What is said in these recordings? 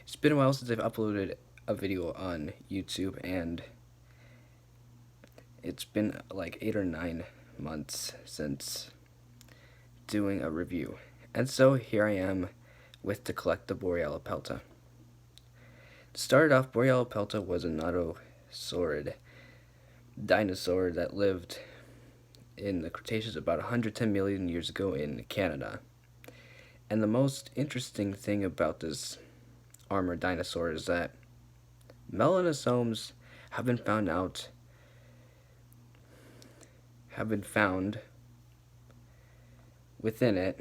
It's been a while since I've uploaded a video on YouTube, and it's been like 8 or 9 months since doing a review. And so here I am with the CollectA Borealopelta. To start off, Borealopelta was a nodorsaurid dinosaur that lived in the Cretaceous about 110 million years ago in Canada. And the most interesting thing about this armored dinosaur is that melanosomes have been found within its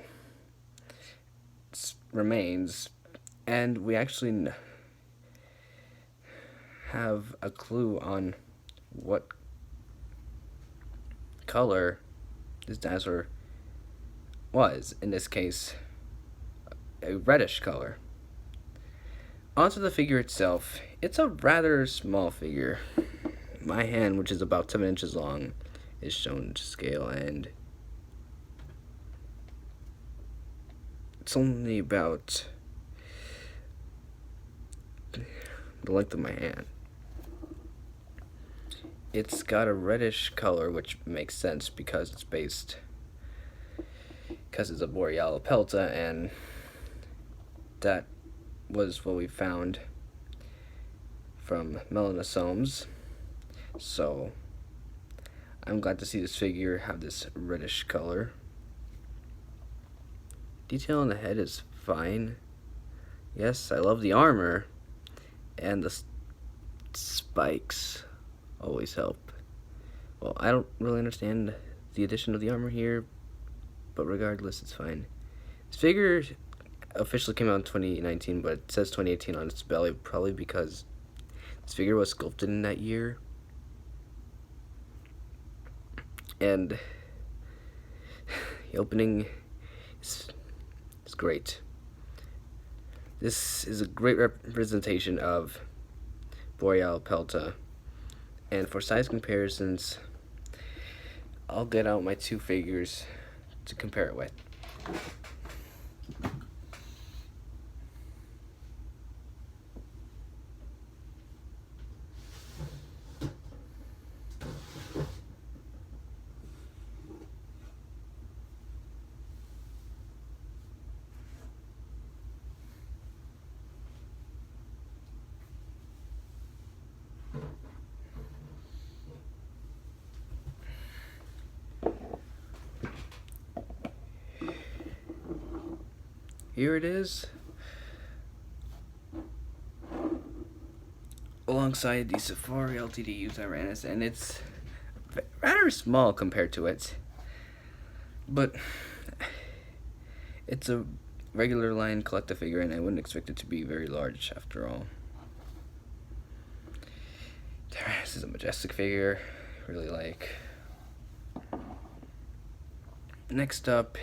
remains, and we actually have a clue on what color this dinosaur was. In this case, a reddish color. Onto the figure itself. It's a rather small figure. My hand, which is about 7 inches long, is shown to scale, and it's only about the length of my hand. It's got a reddish color, which makes sense because it's a Borealopelta, and that was what we found from melanosomes. So I'm glad to see this figure have this reddish color. Detail on the head is fine. Yes, I love the armor, and the spikes always help. Well, I don't really understand the addition of the armor here, but regardless, it's fine. This figure officially came out in 2019, but it says 2018 on its belly, probably because this figure was sculpted in that year. And the opening is great. This is a great representation of Borealopelta. And for size comparisons, I'll get out my two figures to compare it with. Here it is, alongside the Safari LTD Tyrannus, and it's rather small compared to it, but it's a regular line CollectA figure, and I wouldn't expect it to be very large after all. Tyrannus is a majestic figure, really like. Next up,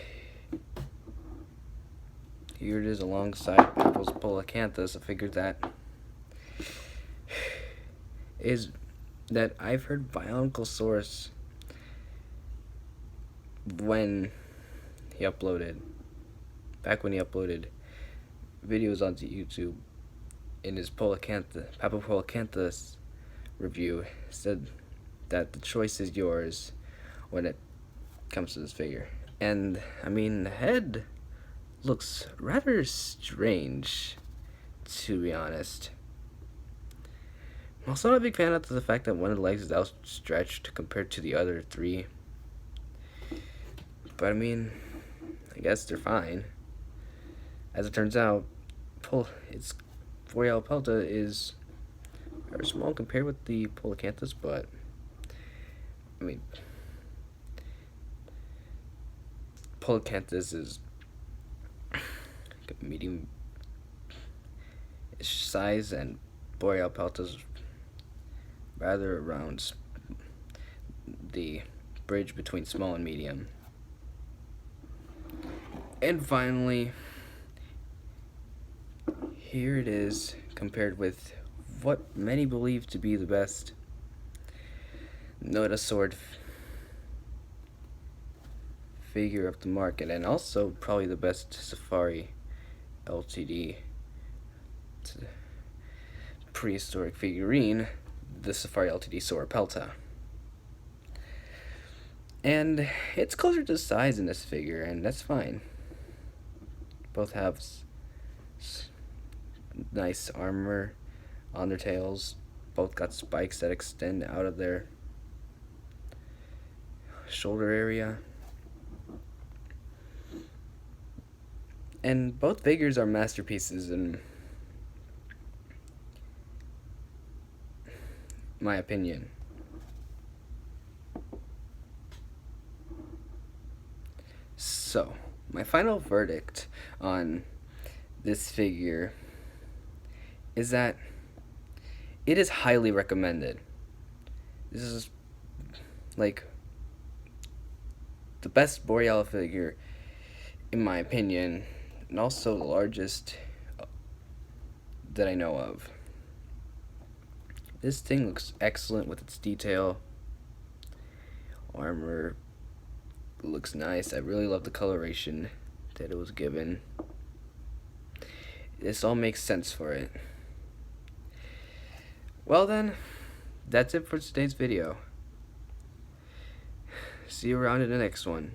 here it is alongside Apple's Polacanthus, a figure that I've heard by Uncle Source back when he uploaded videos onto YouTube. In his Papa Polacanthus review, said that the choice is yours when it comes to this figure. And I mean, the head looks rather strange, to be honest. I'm also not a big fan of the fact that one of the legs is outstretched compared to the other three. But I mean, I guess they're fine. As it turns out, its Borealopelta is very small compared with the Polacanthus, but I mean, Polacanthus is medium size, and Borealopelta's rather around the bridge between small and medium. And finally, here it is compared with what many believe to be the best nodorsaurid figure of the market, and also probably the best Safari LTD prehistoric figurine, the Safari Ltd Borealopelta. And it's closer to size in this figure, and that's fine. Both have nice armor on their tails. Both got spikes that extend out of their shoulder area. And both figures are masterpieces in my opinion. So, my final verdict on this figure is that it is highly recommended. This is like the best Boreal figure in my opinion, and also the largest that I know of. This thing looks excellent with its detail. Armor looks nice. I really love the coloration that it was given. This all makes sense for it. Well then, that's it for today's video. See you around in the next one.